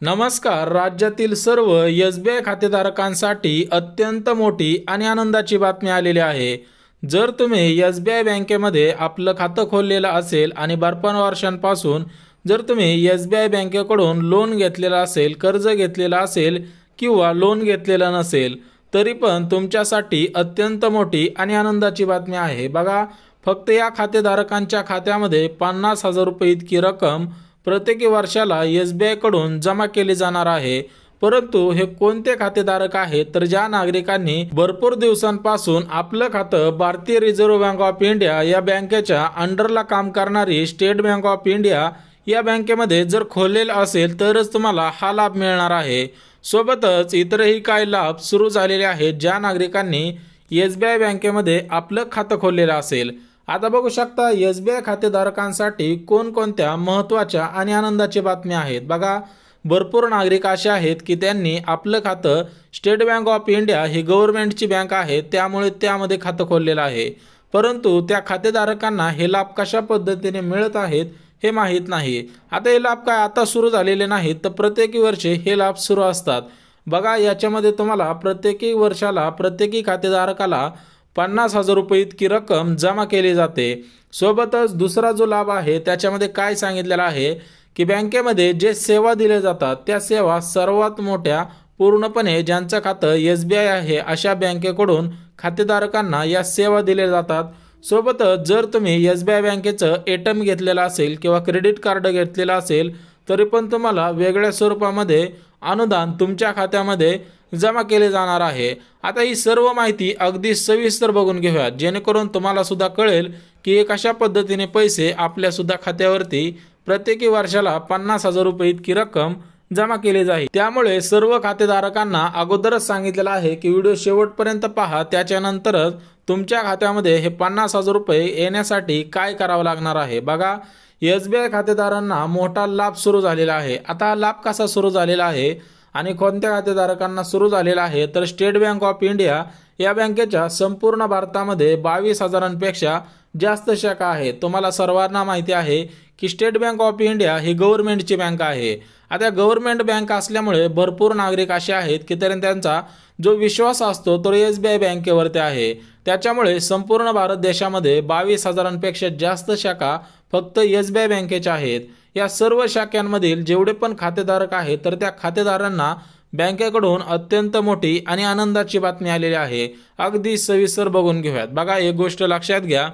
नमस्कार. राज्यातील सर्व एसबीआय खातेधारकांसाठी अत्यंत मोठी आणि आनंदाची बातमी आलेली आहे. जर तुम्ही एसबीआय बँकेमध्ये आपलं खातं खोललेलं असेल आणि बऱ्याच वर्षांपासून जर तुम्ही एसबीआय बँकेकडून लोन घेतलेलं असेल, कर्ज घेतलेलं असेल किंवा लोन घेतलेलं नसेल, तरी पण तुमच्यासाठी अत्यंत मोठी आणि आनंदाची बातमी आहे. बघा, फक्त या खातेधारकांच्या खात्यामध्ये 50,000 रुपये इतकी रक्कम प्रत्येकी वर्षाला एसबीआय कडून जमा केली जाणार आहे. परंतु हे कोणते खातेधारक आहेत, तर ज्या नागरिकांनी भरपूर दिवसांपासून आपलं खातं भारतीय रिझर्व्ह बँक ऑफ इंडिया या बँकेच्या अंडरला काम करणारी स्टेट बँक ऑफ इंडिया या बँकेमध्ये जर खोललेलं असेल तरच तुम्हाला हा लाभ मिळणार आहे. सोबतच इतरही काही लाभ सुरू झालेले आहेत ज्या नागरिकांनी एसबीआय बँकेमध्ये आपलं खातं खोललेलं असेल. आता बघू शकता एसबीआय खातेधारकांसाठी कोणकोणत्या महत्त्वाच्या आणि आनंदाच्या बातम्या आहेत. बघा, भरपूर नागरिक असे आहेत की त्यांनी आपलं खातं स्टेट बँक ऑफ इंडिया ही गव्हर्नमेंटची बँक आहे त्यामुळे त्यामध्ये खातं खोललेलं आहे. परंतु त्या खातेधारकांना हे लाभ कशा पद्धतीने मिळत आहेत हे माहीत नाही. आता हे लाभ काय आता सुरू झालेले नाहीत, तर प्रत्येकी वर्षी हे लाभ सुरू असतात. बघा, याच्यामध्ये तुम्हाला प्रत्येकी वर्षाला प्रत्येकी खातेधारकाला 50,000 रुपये इतकी रक्कम जमा केली जाते. सोबतच दुसरा जो लाभ आहे त्याच्यामध्ये काय सांगितलेलं आहे की बँकेमध्ये जे सेवा दिल्या जातात त्या सेवा सर्वात मोठ्या पूर्णपणे ज्यांचं खातं एसबीआय आहे अशा बँकेकडून खातेधारकांना या सेवा दिल्या जातात. सोबतच जर तुम्ही एसबीआय बँकेचं एटीएम घेतलेलं असेल किंवा क्रेडिट कार्ड घेतलेलं असेल तरी पण तुम्हाला वेगळ्या स्वरूपामध्ये अनुदान तुमच्या खात्यामध्ये जमा केले जाणार आहे. आता ही सर्व माहिती अगदी सविस्तर बघून घेऊयात जेणेकरून तुम्हाला सुद्धा कळेल की कशा पद्धतीने पैसे आपल्या सुद्धा खात्यावरती प्रत्येकी वर्षाला 50,000 रुपये इतकी रक्कम जमा केली जाईल. त्यामुळे सर्व खातेधारकांना अगोदरच सांगितलेलं आहे की व्हिडिओ शेवटपर्यंत पहा, त्याच्यानंतरच तुमच्या खात्यामध्ये हे 50,000 रुपये येण्यासाठी काय करावं लागणार आहे. बघा, एसबीआय खातेदारांना मोठा लाभ सुरू झालेला आहे. आता हा लाभ कसा सुरू झालेला आहे आणि कोणत्या खातेधारकांना सुरू झालेला आहे, तर स्टेट बँक ऑफ इंडिया या बँकेच्या संपूर्ण भारतामध्ये 22,000पेक्षा जास्त शाखा आहेत. तुम्हाला सर्वांना माहिती आहे की स्टेट बँक ऑफ इंडिया ही गव्हर्नमेंटची बँक आहे. आता गव्हर्नमेंट बँक असल्यामुळे भरपूर नागरिक असे आहेत की त्यांचा जो विश्वास असतो तो एसबीआय बँकेवरती आहे. त्याच्यामुळे संपूर्ण भारत देशामध्ये 22,000पेक्षा जास्त शाखा फक्त एसबीआय बँकेच्या आहेत. या सर्व शाखांमधील जेवढे पण खातेधारक आहेत तर त्या खातेदारांना बँकेकडून अत्यंत मोठी आणि आनंदाची बातमी आलेली आहे. अगदी सविस्तर बघून घेऊयात. बघा, एक गोष्ट लक्षात घ्या,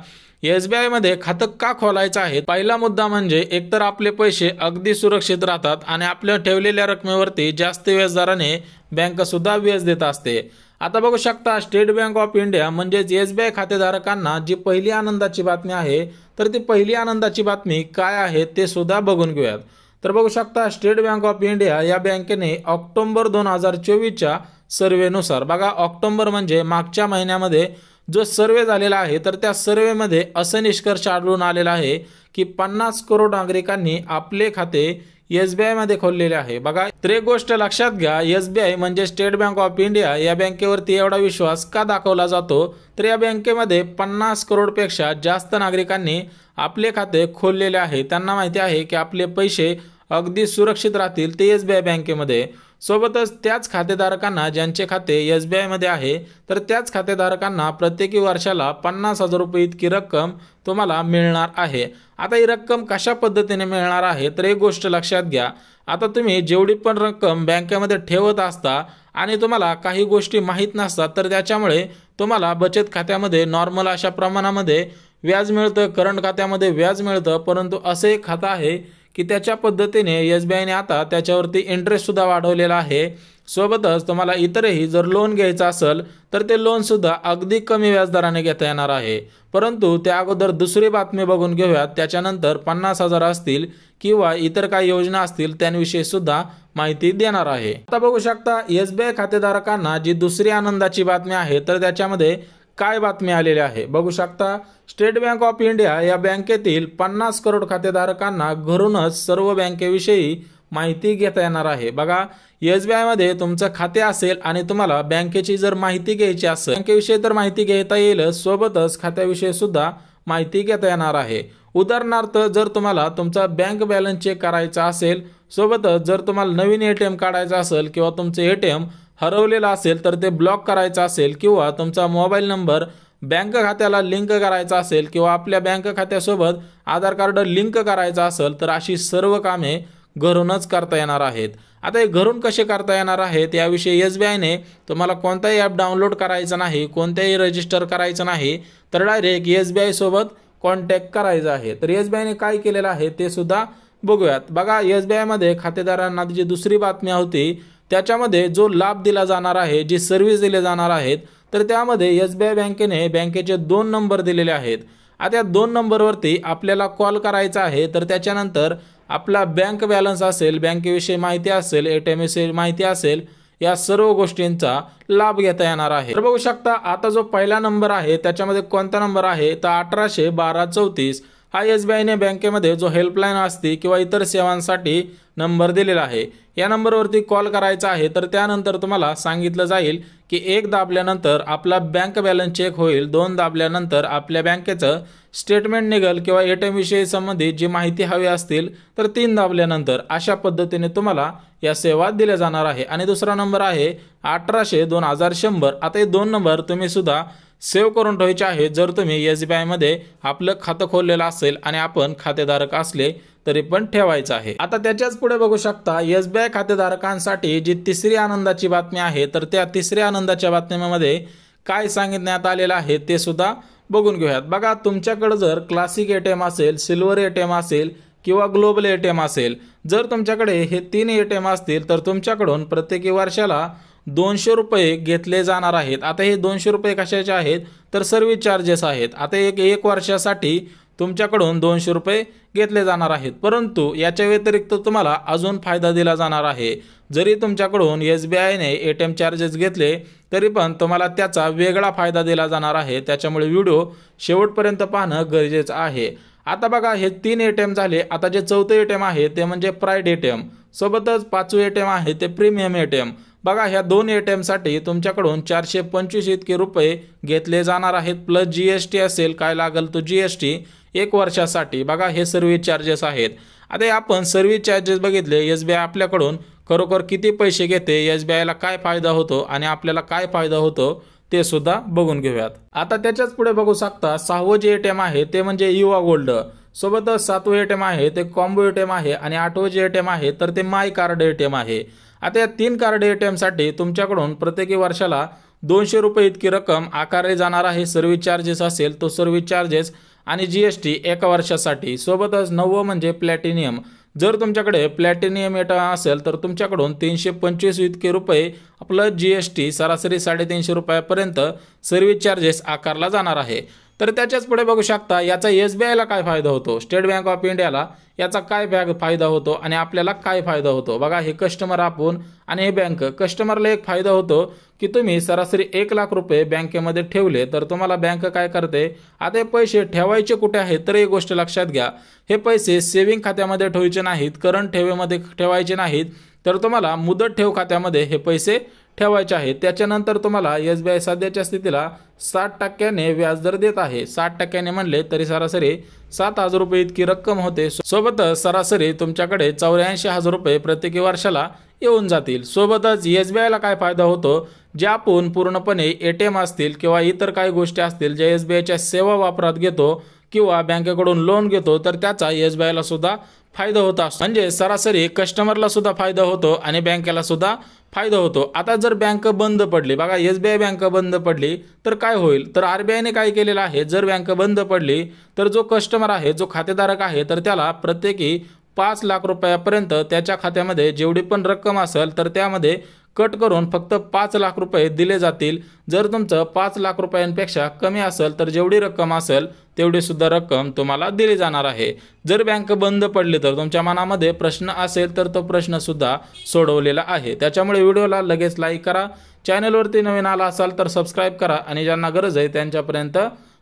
एसबीआय मध्ये खातं का खोलायचं आहे. पहिला मुद्दा म्हणजे एकतर आपले पैसे अगदी सुरक्षित राहतात आणि आपल्या ठेवलेल्या रकमेवरती जास्त व्याजदराने बँक सुद्धा व्याज देत असते. आता बघू शकता स्टेट बँक ऑफ इंडिया म्हणजेच एसबीआय खातेधारकांना जी पहिली आनंदाची बातमी आहे तर ती पहिली आनंदाची बातमी काय आहे ते सुद्धा बघून घेऊयात. तर बघू शकता स्टेट बँक ऑफ इंडिया या बँकेने ऑक्टोबर 2024च्या सर्वेनुसार, बघा ऑक्टोबर म्हणजे मागच्या महिन्यामध्ये जो सर्वे झालेला आहे तर त्या सर्वेमध्ये असं निष्कर्ष आढळून आलेला आहे की 50 करोड नागरिकांनी आपले खाते एसबीआय मध्ये खोललेले आहे. बघा, तर एक गोष्ट लक्षात घ्या, एसबीआय म्हणजे स्टेट बँक ऑफ इंडिया या बँकेवरती एवढा विश्वास का दाखवला जातो, तर या बँकेमध्ये 50 करोडपेक्षा जास्त नागरिकांनी आपले खाते खोललेले आहे. त्यांना माहिती आहे की आपले पैसे अगदी सुरक्षित राहतील ते एसबीआय बँकेमध्ये. सोबतच त्याच खातेधारकांना ज्यांचे खाते एसबीआय मध्ये आहे तर त्याच खातेधारकांना प्रत्येकी वर्षाला 50,000 रुपये इतकी रक्कम तुम्हाला मिळणार आहे. आता ही रक्कम कशा पद्धतीने मिळणार आहे तर एक गोष्ट लक्षात घ्या, आता तुम्ही जेवढी पण रक्कम बँकेमध्ये ठेवत असता आणि तुम्हाला काही गोष्टी माहीत नसतात तर त्याच्यामुळे तुम्हाला बचत खात्यामध्ये नॉर्मल अशा प्रमाणामध्ये व्याज मिळतं, करंट खात्यामध्ये व्याज मिळतं. परंतु असं एक खातं आहे की त्याच्या पद्धतीने एसबीआयने आता त्याच्यावरती इंटरेस्ट सुद्धा वाढवलेला आहे. सोबतच तुम्हाला इतरही जर लोन घ्यायचं असेल तर ते लोन सुद्धा अगदी कमी व्याजदराने घेता येणार आहे. परंतु त्या अगोदर दुसरी बातमी बघून घेऊयात, त्याच्यानंतर 50,000 असतील किंवा इतर काही योजना असतील त्यांविषयी सुद्धा माहिती देणार आहे. आता बघू शकता एसबीआय खातेधारकांना जी दुसरी आनंदाची बातमी आहे तर त्याच्यामध्ये काय बातमी आलेली आहे. बघू शकता स्टेट बँक ऑफ इंडिया या बँकेतील 50 करोड खातेधारकांना घरूनच सर्व बँकेविषयी माहिती घेता येणार आहे. बघा, एसबीआय मध्ये तुमचं खाते असेल आणि तुम्हाला बँकेची जर माहिती घ्यायची असेल, बँकेविषयी तर माहिती घेता येईल, सोबतच खात्याविषयी सुद्धा माहिती घेता येणार आहे। उदाहरणार्थ जर तुम्हाला तुमचा बँक बॅलन्स चेक करायचा असेल, सोबतच जर तुम्हाला नवीन ATM काढायचा असेल किंवा तुमचे ATM हरवलेला असेल तर ते ब्लॉक करायचं असेल, किंवा तुमचा मोबाईल नंबर बँक खात्याला लिंक करायचा असेल, किंवा आपल्या बँक खात्यासोबत आधार कार्ड लिंक करायचा असेल, तर अशी सर्व कामे घरूनच करता येणार आहेत। आता हे घरून कसे करता येणार आहेत याविषयी SBIने तुम्हाला कोणताही ॲप डाउनलोड करायचा नाही, कोणत्याही रजिस्टर करायचं नाही, तर डायरेक्ट SBI सोबत कॉन्टॅक्ट करायचा आहे। तर SBIने काय केलेलं आहे ते सुद्धा बघूयात। बघा, SBI मध्ये खातेदारांना जी दुसरी बातमी होती त्याच्यामध्ये जो लाभ दिला जाणार आहे, जी सर्व्हिस दिले जाणार आहेत, तर त्यामध्ये SBI बँकेने बँकेचे 2 नंबर दिलेले आहेत। आता या 2 नंबरवरती आपल्याला कॉल करायचा आहे। तर त्याच्यानंतर आपला बँक बॅलन्स असेल, बँकेविषयी माहिती असेल, ATM विषयी माहिती असेल, या सर्व गोष्टींचा लाभ घेता येणार आहे। तर बघू शकता आता जो पहिला नंबर आहे त्याच्यामध्ये कोणता नंबर आहे तर 181234 हा SBIने बँकेमध्ये जो हेल्पलाईन असते किंवा इतर सेवांसाठी नंबर दिलेला आहे। या नंबरवरती कॉल करायचा आहे। तर त्यानंतर तुम्हाला सांगितलं जाईल की 1 दाबल्यानंतर आपला बँक बॅलन्स चेक होईल, 2 दाबल्यानंतर आपल्या बँकेचं स्टेटमेंट निघेल, किंवा ATM विषयी संबंधित जी माहिती हवी असतील तर 3 दाबल्यानंतर अशा पद्धतीने तुम्हाला या सेवा दिल्या जाणार आहे। आणि दुसरा नंबर आहे 1800-2100। आता हे 2 नंबर तुम्ही सुद्धा सेव्ह करून ठेवायचे आहेत जर तुम्ही SBI मध्ये आपलं खातं खोललेलं असेल आणि आपण खातेधारक असले तरी पण ठेवायचं आहे। आता त्याच्याच पुढे बघू शकता SBI खातेधारकांसाठी जी तिसरी आनंदाची बातमी आहे, तर त्या तिसऱ्या आनंदाच्या बातमीमध्ये काय सांगितण्यात आलेलं आहे ते सुद्धा बघून घेऊयात। बघा, तुमच्याकडे जर क्लासिक ATM असेल, सिल्वर ATM असेल किंवा ग्लोबल ATM असेल, जर तुमच्याकडे हे 3 ATM असतील तर तुमच्याकडून प्रत्येकी वर्षाला 200 रुपये घेतले जाणार आहेत। आता हे 200 रुपये कशाचे आहेत तर सर्व्हिस चार्जेस आहेत। आता एक वर्षासाठी तुमच्याकडून 200 रुपये घेतले जाणार आहेत, परंतु याच्या व्यतिरिक्त तुम्हाला अजून फायदा दिला जाणार आहे। जरी तुमच्याकडून SBIने ATM चार्जेस घेतले तरी पण तुम्हाला त्याचा वेगळा फायदा दिला जाणार आहे। त्याच्यामुळे व्हिडिओ शेवटपर्यंत पाहणं गरजेचं आहे। आता बघा, हे 3 ATM झाले। आता जे चौथे ATM आहे ते म्हणजे प्राइड ATM, सोबतच 5वे ATM आहे ते प्रीमियम ATM। बघा, ह्या 2 ATM साठी तुमच्याकडून 425 इतके रुपये घेतले जाणार आहेत, प्लस GST असेल, काय लागेल तो GST 1 वर्षासाठी। बघा, हे सर्व्हिस चार्जेस आहेत। आता आपण सर्व्हिस चार्जेस बघितले, SBI आपल्याकडून खरोखर किती पैसे घेते, SBIला काय फायदा होतो आणि आपल्याला काय फायदा होतो ते सुद्धा बघून घेऊयात। आता त्याच्याच पुढे बघू शकता 6वं जे ATM आहे ते म्हणजे युवा गोल्ड, सोबतच 7वं ATM आहे ते कॉम्बो ATM आहे, आणि 8वं जे ATM आहे तर ते माय कार्ड ATM आहे। आता या 3 कार्ड ATM साठी तुमच्याकडून प्रत्येकी वर्षाला 200 रुपये इतकी रक्कम आकारली जाणार आहे। सर्व्हिस चार्जेस असेल तो सर्व्हिस चार्जेस आणि GST 1 वर्षासाठी। सोबतच 9वं म्हणजे प्लॅटिनियम, जर तुमच्याकडे प्लॅटिनियम ATM असेल तर तुमच्याकडून 325 इतके रुपये प्लस GST सरासरी 350 रुपयापर्यंत सर्व्हिस चार्जेस आकारला जाणार आहे। तर त्याच्याच पुढे बघू शकता याचा SBIला काय फायदा होतो, स्टेट बँक ऑफ इंडियाला याचा काय फायदा होतो आणि आपल्याला काय फायदा होतो। बघा, हे कस्टमर आपण आणि हे बँक, कस्टमरला एक फायदा होतो की तुम्ही सरासरी 1 लाख रुपये बँकेमध्ये ठेवले तर तुम्हाला बँक काय करते, आता हे पैसे ठेवायचे कुठे आहेत तर एक गोष्ट लक्षात घ्या, हे पैसे सेव्हिंग खात्यामध्ये ठेवायचे नाहीत, करंट ठेवीमध्ये ठेवायचे नाहीत, तर तुम्हाला मुदत ठेव खात्यामध्ये हे पैसे ठेवायचे आहेत। त्याच्यानंतर तुम्हाला SBI सध्याच्या स्थितीला 7% व्याजदर देत आहे। 7% म्हणले तरी सरासरी 7,000 रुपये इतकी रक्कम होते। सोबतच सरासरी तुमच्याकडे 84,000 रुपये प्रत्येकी वर्षाला येऊन जातील। सोबतच SBIला काय फायदा होतो, जे आपण पूर्णपणे ATM असतील किंवा इतर काही गोष्टी असतील जे SBIच्या सेवा वापरात घेतो किंवा बँकेकडून लोन घेतो तर त्याचा SBIला सुद्धा फायदा होत असतो। म्हणजे सरासरी कस्टमरला सुद्धा फायदा होतो आणि बँकेला सुद्धा फायदा होतो। आता जर बँक बंद पडली, बघा SBI बँक बंद पडली तर काय होईल, तर RBIने काय केलेलं आहे, जर बँक बंद पडली तर जो कस्टमर आहे, जो खातेधारक आहे, तर त्याला प्रत्येकी 5 लाख रुपयापर्यंत त्याच्या खात्यामध्ये जेवढी पण रक्कम असेल तर त्यामध्ये कट करून फक्त 5 लाख रुपये दिले जातील। जर तुमचं 5 लाख रुपयांपेक्षा कमी असेल तर जेवढी रक्कम असेल तेवढी सुद्धा रक्कम तुम्हाला दिली जाणार आहे। जर बँक बंद पडली तर तुमच्या मनामध्ये प्रश्न असेल तर तो प्रश्न सुद्धा सोडवलेला आहे। त्याच्यामुळे व्हिडिओला लगेच लाईक करा, चॅनलवरती नवीन आला असाल तर सबस्क्राईब करा आणि ज्यांना गरज आहे त्यांच्यापर्यंत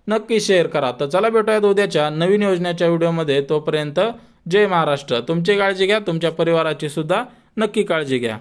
नक्की शेअर करा। तर चला भेटूयात उद्याच्या नवीन योजनेच्या व्हिडिओमध्ये। तोपर्यंत जय महाराष्ट्र। तुमची काळजी घ्या, तुमच्या परिवाराची सुद्धा नक्की काळजी घ्या।